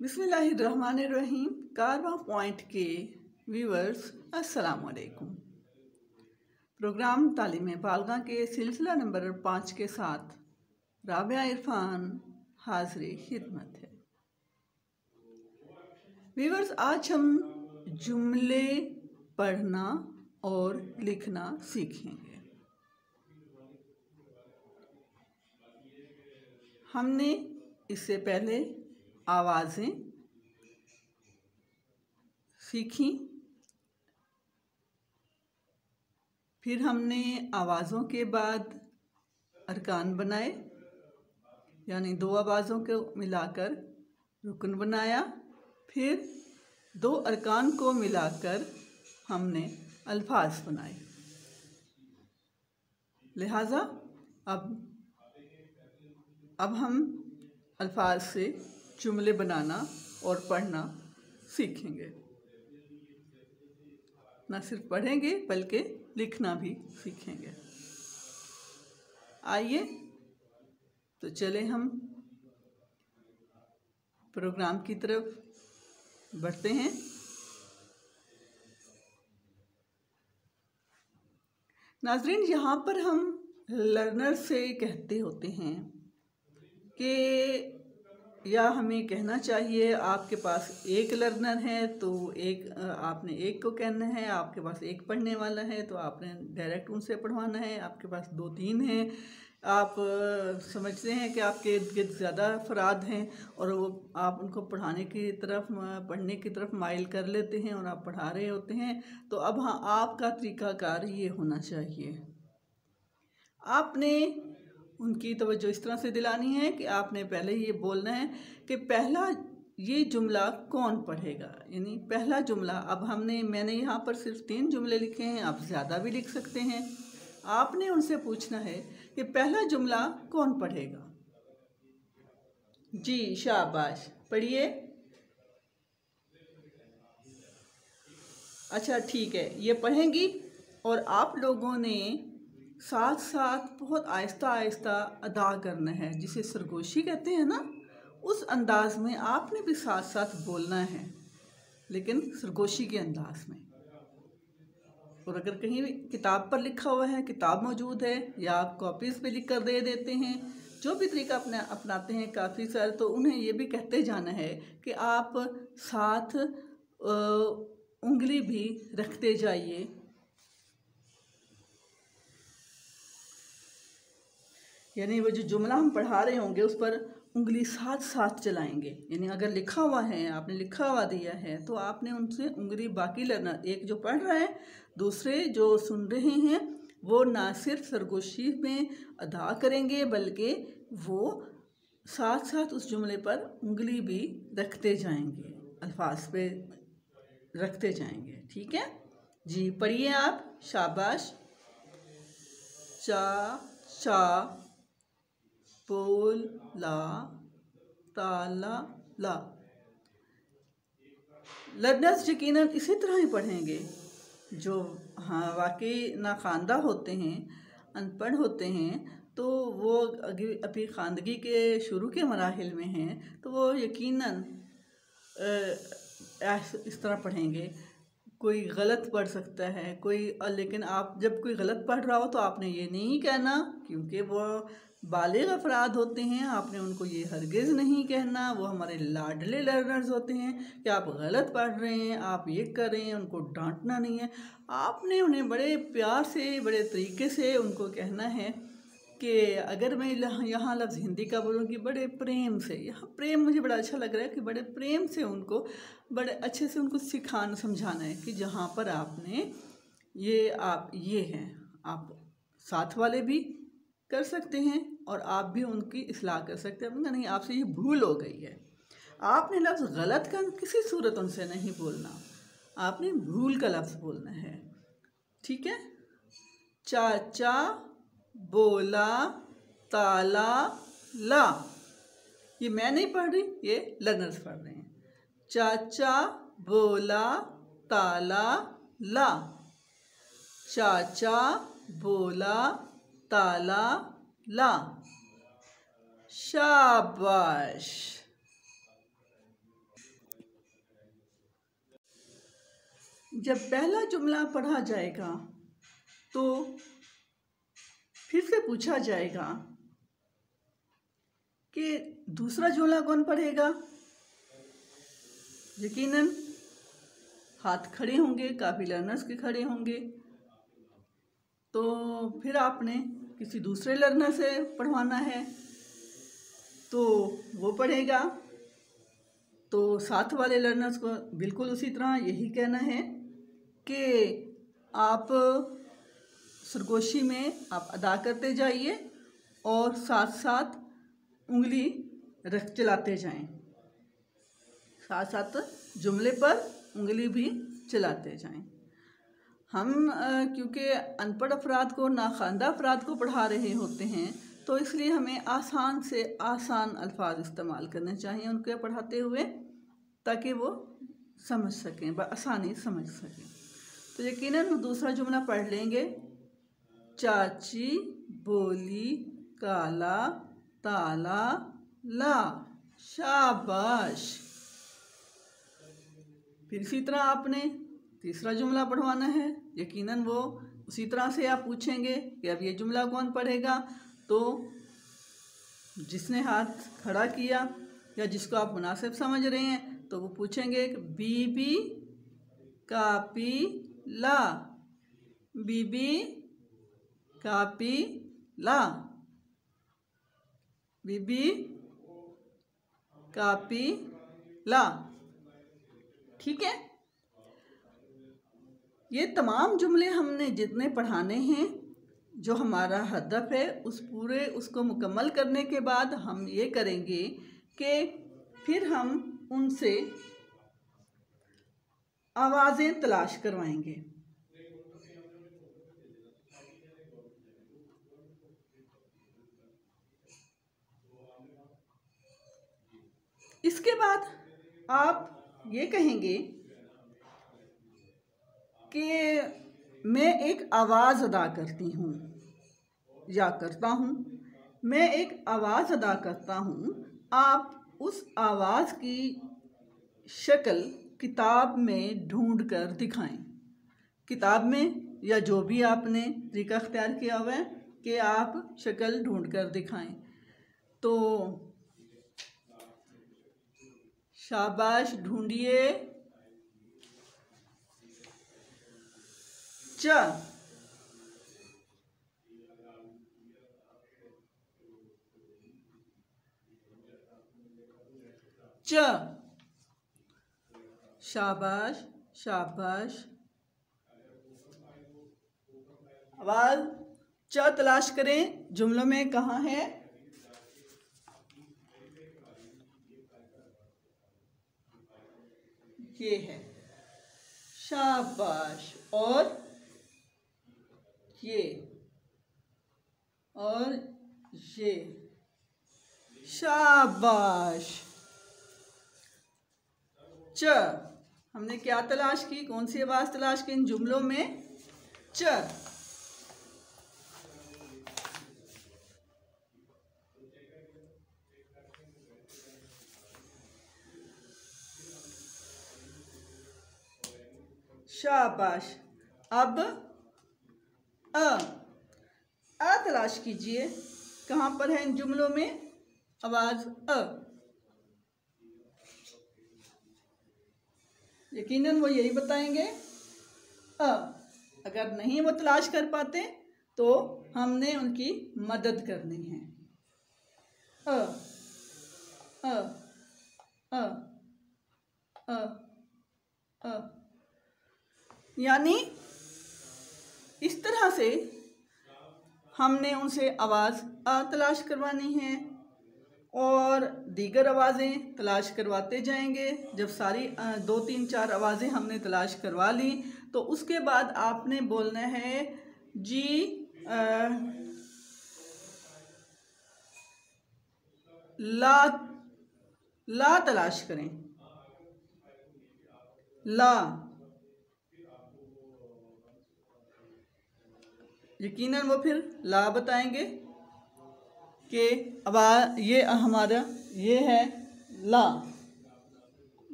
बिस्मिल्लाहिर्रहमानिर्रहीम। कारवा पॉइंट के व्यूअर्स अस्सलाम वालेकुम। प्रोग्राम तालीम बालगा के सिलसिला नंबर 5 के साथ राबिया इरफान हाज़िर खिदमत है। व्यूअर्स, आज हम जुमले पढ़ना और लिखना सीखेंगे। हमने इससे पहले आवाज़ें सीखी, फिर हमने आवाज़ों के बाद अरकान बनाए, यानी दो आवाज़ों को मिलाकर रुकन बनाया। फिर दो अरकान को मिलाकर हमने अल्फाज बनाए। लिहाजा अब हम अल्फाज से जुमले बनाना और पढ़ना सीखेंगे। न सिर्फ पढ़ेंगे बल्कि लिखना भी सीखेंगे। आइए तो चले हम प्रोग्राम की तरफ बढ़ते हैं। नाज़रीन, यहाँ पर हम लर्नर से कहते होते हैं कि या हमें कहना चाहिए आपके पास एक लर्नर है तो आपने एक को कहना है, आपके पास एक पढ़ने वाला है तो आपने डायरेक्ट उनसे पढ़वाना है, आपके पास 2-3 हैं, आप समझते हैं कि आपके इर्द गिर्द ज़्यादा अफराद हैं और वो आप उनको पढ़ने की तरफ माइल कर लेते हैं और आप पढ़ा रहे होते हैं। तो अब हाँ, आपका तरीक़ाकार ये होना चाहिए, आपने उनकी तवज्जो इस तरह से दिलानी है कि आपने पहले ये बोलना है कि पहला ये जुमला कौन पढ़ेगा। यानी पहला जुमला, अब मैंने यहाँ पर सिर्फ 3 जुमले लिखे हैं, आप ज़्यादा भी लिख सकते हैं। आपने उनसे पूछना है कि पहला जुमला कौन पढ़ेगा। जी शाबाश, पढ़िए। अच्छा ठीक है, ये पढ़ेंगी और आप लोगों ने साथ साथ बहुत आहिस्ता आहिस्ता अदा करना है, जिसे सरगोशी कहते हैं ना, उस अंदाज में आपने भी साथ साथ बोलना है, लेकिन सरगोशी के अंदाज में। और अगर कहीं किताब पर लिखा हुआ है, किताब मौजूद है, या आप कॉपीज़ पे लिख कर दे देते हैं, जो भी तरीका अपनाते हैं काफ़ी सारे, तो उन्हें ये भी कहते जाना है कि आप साथ उंगली भी रखते जाइए। यानी वो जो जुमला हम पढ़ा रहे होंगे उस पर उंगली साथ साथ चलाएंगे। यानी अगर लिखा हुआ है, आपने लिखा हुआ दिया है, तो आपने उनसे उंगली, बाकी लर्नर, एक जो पढ़ रहा है, दूसरे जो सुन रहे हैं, वो ना सिर्फ सरगोशी में अदा करेंगे बल्कि वो साथ साथ उस जुमले पर उंगली भी रखते जाएंगे, अल्फाज पे रखते जाएंगे। ठीक है जी, पढ़िए आप। शाबाश। चा चा बोल ला ताला ला। लर्नर्स यकीनन इसी तरह ही पढ़ेंगे। जो हाँ वाकई नाखानदा होते हैं, अनपढ़ होते हैं, तो वो अभी खानदगी के शुरू के मराहिल में हैं, तो वो यकीनन इस तरह पढ़ेंगे। कोई गलत पढ़ सकता है लेकिन आप जब कोई गलत पढ़ रहा हो तो आपने ये नहीं कहना, क्योंकि वो बालिग अफराद होते हैं, आपने उनको ये हरगिज़ नहीं कहना। वो हमारे लाडले लर्नर्स होते हैं कि आप गलत पढ़ रहे हैं, आप ये कर रहे हैं, उनको डांटना नहीं है। आपने उन्हें बड़े प्यार से, बड़े तरीके से उनको कहना है कि अगर मैं यहाँ लफ्ज़ हिंदी का बोलूँगी, बड़े प्रेम से, यहाँ प्रेम मुझे बड़ा अच्छा लग रहा है कि बड़े प्रेम से उनको बड़े अच्छे से उनको समझाना है कि जहाँ पर आपने ये हैं, आप साथ वाले भी कर सकते हैं और आप भी उनकी इस्लाह कर सकते हैं। नहीं, आपसे ये भूल हो गई है, आपने लफ्ज़ गलत का किसी सूरत उनसे नहीं बोलना, आपने भूल का लफ्ज़ बोलना है। ठीक है। चाचा बोला ताला ला। ये मैं नहीं पढ़ रही, ये लर्नर्स पढ़ रहे हैं। चाचा बोला ताला ला। चाचा बोला ताला ला। शाबाश। जब पहला जुमला पढ़ा जाएगा तो फिर से पूछा जाएगा कि दूसरा जुमला कौन पढ़ेगा। यकीनन हाथ खड़े होंगे, काफ़ी लर्नर्स के खड़े होंगे, तो फिर आपने किसी दूसरे लर्नर से पढ़वाना है तो वो पढ़ेगा। तो साथ वाले लर्नर्स को बिल्कुल उसी तरह यही कहना है कि आप सरगोशी में आप अदा करते जाइए और साथ साथ उंगली चलाते जाएं, साथ साथ जुमले पर उंगली भी चलाते जाएं। हम क्योंकि अनपढ़ अफराद को, नाख़वानदा अफराद को पढ़ा रहे होते हैं, तो इसलिए हमें आसान से आसान अल्फाज इस्तेमाल करने चाहिए उनके पढ़ाते हुए, ताकि वो समझ सकें, आसानी समझ सकें। तो यकीनन दूसरा जुमला पढ़ लेंगे। चाची बोली काला ताला ला। शाबाश। फिर इसी तरह आपने तीसरा जुमला पढ़वाना है। यकीनन वो उसी तरह से आप पूछेंगे कि अब ये जुमला कौन पढ़ेगा। तो जिसने हाथ खड़ा किया या जिसको आप मुनासिब समझ रहे हैं तो वो पूछेंगे कि बीबी कापी ला। बीबी कापी ला। बीबी कापी ला। ठीक है, ये तमाम जुमले हमने जितने पढ़ाने हैं, जो हमारा हदफ है, उसको मुकम्मल करने के बाद हम ये करेंगे कि फिर हम उनसे आवाज़ें तलाश करवाएंगे। इसके बाद आप ये कहेंगे कि मैं एक आवाज़ अदा करती हूँ या करता हूँ। मैं एक आवाज़ अदा करता हूँ। आप उस आवाज़ की शक्ल किताब में ढूंढ कर दिखाएं। किताब में या जो भी आपने तरीका अख्तियार किया हुआ है कि आप शक्ल ढूंढ कर दिखाएं। तो शाबाश, ढूंढिए। च च। शाबाश शाबाश। आवाज़ च तलाश करें जुमलों में कहाँ है। ये है। शाबाश। और ये और ये। शाबाश। च हमने क्या तलाश की, कौन सी आवाज़ तलाश की इन जुमलों में। च। शाबाश। अब अ तलाश कीजिए, कहाँ पर है इन जुमलों में आवाज़ अ। यकीनन वो यही बताएंगे अ। अगर नहीं वो तलाश कर पाते तो हमने उनकी मदद करनी है। अ अ अ अ अ। यानी इस तरह से हमने उनसे आवाज़ अ तलाश करवानी है और दीगर आवाज़ें तलाश करवाते जाएंगे। जब सारी 2 3 4 आवाज़ें हमने तलाश करवा ली तो उसके बाद आपने बोलना है जी ला। ला तलाश करें। ला। यकीनन वो फिर ला बताएंगे कि आवाज़ ये हमारा ये है ला।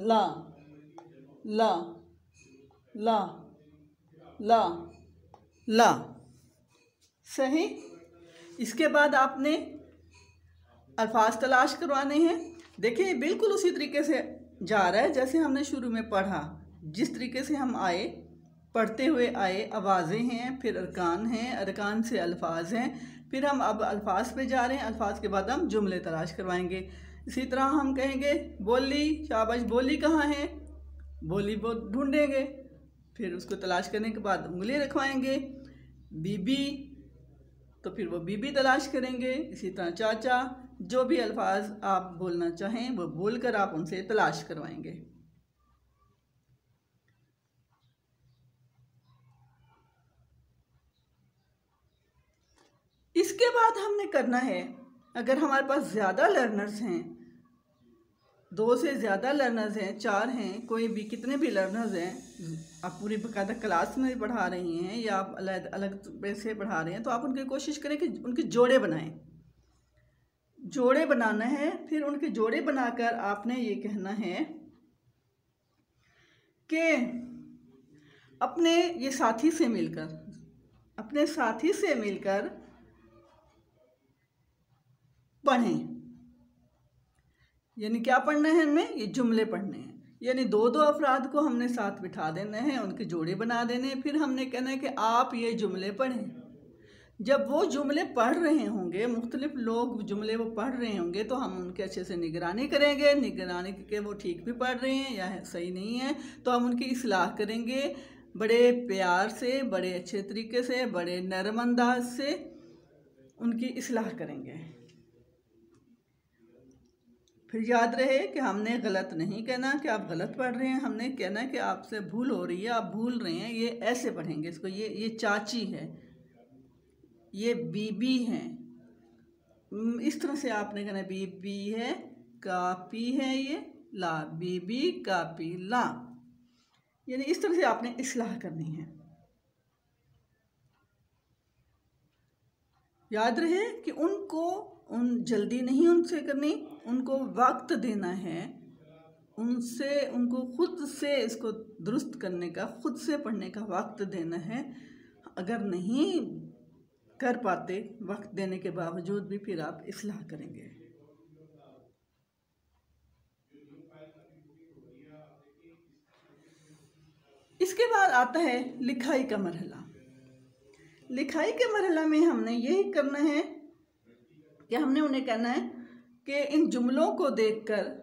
ला ला ला, ला, ला। सही। इसके बाद आपने अल्फाज तलाश करवाने हैं। देखिए बिल्कुल उसी तरीके से जा रहा है जैसे हमने शुरू में पढ़ा। जिस तरीके से हम आए, पढ़ते हुए आए, आवाज़ें हैं, फिर अरकान हैं, अरकान से अल्फाज हैं, फिर हम अब अल्फाज पे जा रहे हैं। अल्फाज के बाद हम जुमले तलाश करवाएंगे। इसी तरह हम कहेंगे बोली, शाबाश, बोली कहाँ है, बोली ढूंढेंगे, फिर उसको तलाश करने के बाद उंगली रखवाएंगे। बीबी, तो फिर वो बीबी तलाश करेंगे। इसी तरह चाचा, जो भी अल्फाज आप बोलना चाहें वो बोलकर आप उनसे तलाश करवाएंगे। इसके बाद हमने करना है, अगर हमारे पास ज़्यादा लर्नर्स हैं, 2 से ज़्यादा लर्नर्स हैं, 4 हैं, कोई भी कितने भी लर्नर्स हैं, आप पूरी बाकायदा क्लास में पढ़ा रही हैं या आप अलग अलग से पढ़ा रहे हैं, तो आप उनकी कोशिश करें कि उनके जोड़े बनाएं। जोड़े बनाना है। फिर उनके जोड़े बनाकर आपने ये कहना है कि अपने ये साथी से मिलकर, अपने साथी से मिलकर पढ़ें। यानी क्या पढ़ना है हमें? ये जुमले पढ़ने हैं। यानी 2-2 अफराद को हमने साथ बिठा देना है, उनके जोड़े बना देने हैं। फिर हमने कहना है कि आप ये जुमले पढ़ें। जब वो जुमले पढ़ रहे होंगे, मुख्तलिफ लोग जुमले वो पढ़ रहे होंगे, तो हम उनके अच्छे से निगरानी करेंगे। निगरानी के वो ठीक भी पढ़ रहे हैं या सही नहीं है, तो हम उनकी इस्लाह करेंगे बड़े प्यार से, बड़े अच्छे तरीके से, बड़े नरम अंदाज से उनकी इस्लाह करेंगे। फिर याद रहे कि हमने गलत नहीं कहना कि आप गलत पढ़ रहे हैं, हमने कहना कि आपसे भूल हो रही है, आप भूल रहे हैं, ये ऐसे पढ़ेंगे इसको। ये चाची है, ये बीबी है, इस तरह से आपने कहना बीबी है, कापी है, ये ला, बीबी कापी ला। यानी इस तरह से आपने इस्लाह करनी है। याद रहे कि उनको जल्दी नहीं उनसे करनी, उनको वक्त देना है, उनको खुद से इसको दुरुस्त करने का, खुद से पढ़ने का वक्त देना है। अगर नहीं कर पाते वक्त देने के बावजूद भी, फिर आप इस्लाह करेंगे। इसके बाद आता है लिखाई का मरहला। लिखाई के मरहला में हमने यही करना है कि हमने उन्हें कहना है कि इन जुमलों को देखकर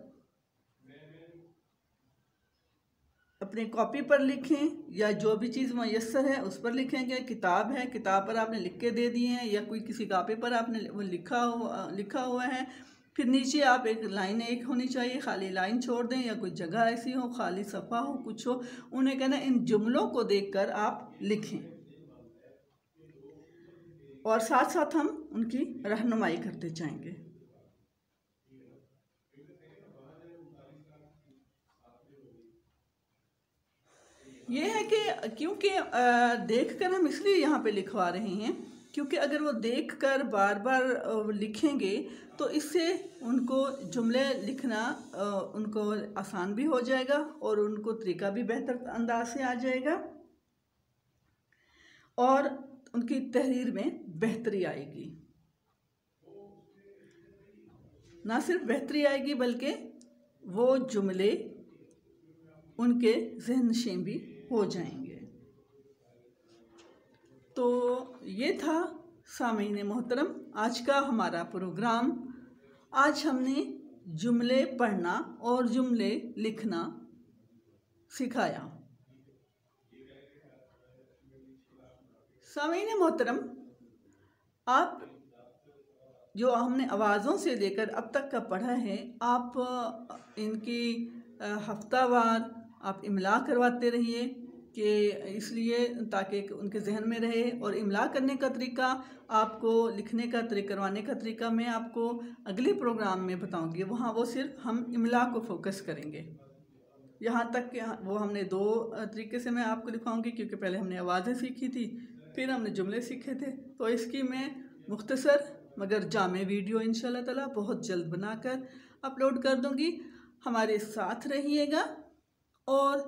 अपनी कॉपी पर लिखें, या जो भी चीज़ मयस्सर है उस पर लिखेंगे। किताब है, किताब पर आपने लिख के दे दिए हैं, या कोई किसी कापी पर आपने वो लिखा हुआ है। फिर नीचे आप एक लाइन एक होनी चाहिए, खाली लाइन छोड़ दें, या कोई जगह ऐसी हो, खाली सफ़ा हो, कुछ हो। उन्हें कहना इन जुमलों को देखकर आप लिखें, और साथ साथ हम उनकी रहनुमाई करते जाएंगे। ये है कि क्योंकि देखकर हम इसलिए यहाँ पे लिखवा रहे हैं, क्योंकि अगर वो देखकर बार बार लिखेंगे तो इससे उनको जुमले लिखना उनको आसान भी हो जाएगा, और उनको तरीका भी बेहतर अंदाज से आ जाएगा, और उनकी तहरीर में बेहतरी आएगी। ना सिर्फ बेहतरी आएगी बल्कि वो जुमले उनके ज़हननशीं भी हो जाएंगे। तो ये था सामीन मोहतरम आज का हमारा प्रोग्राम। आज हमने जुमले पढ़ना और जुमले लिखना सिखाया। सामीन मोहतरम, आप जो हमने आवाज़ों से लेकर अब तक का पढ़ा है, आप इनकी हफ्तावार आप इमला करवाते रहिए, कि इसलिए ताकि उनके जहन में रहे। और इमला करने का तरीका, आपको लिखने का तरीका, करवाने का तरीका मैं आपको अगले प्रोग्राम में बताऊंगी। वहाँ वो सिर्फ हम इमला को फोकस करेंगे। यहाँ तक कि वो हमने 2 तरीके से मैं आपको दिखाऊंगी, क्योंकि पहले हमने आवाज़ें सीखी थी, फिर हमने जुमले सीखे थे। तो इसकी मैं मुख्तसर मगर जामे वीडियो इंशाल्लाह ताला बहुत जल्द बनाकर अपलोड कर दूंगी। हमारे साथ रहिएगा और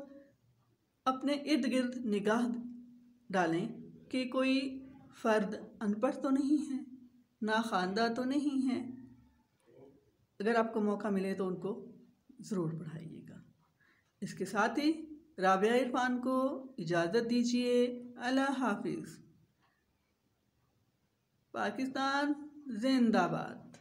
अपने इर्द गिर्द निगाह डालें कि कोई फ़र्द अनपढ़ तो नहीं है, ना ख़वानदार तो नहीं है। अगर आपको मौका मिले तो उनको ज़रूर पढ़ाइएगा। इसके साथ ही राबिया इरफान को इजाज़त दीजिए। अल्लाह हाफिज़। पाकिस्तान जिंदाबाद।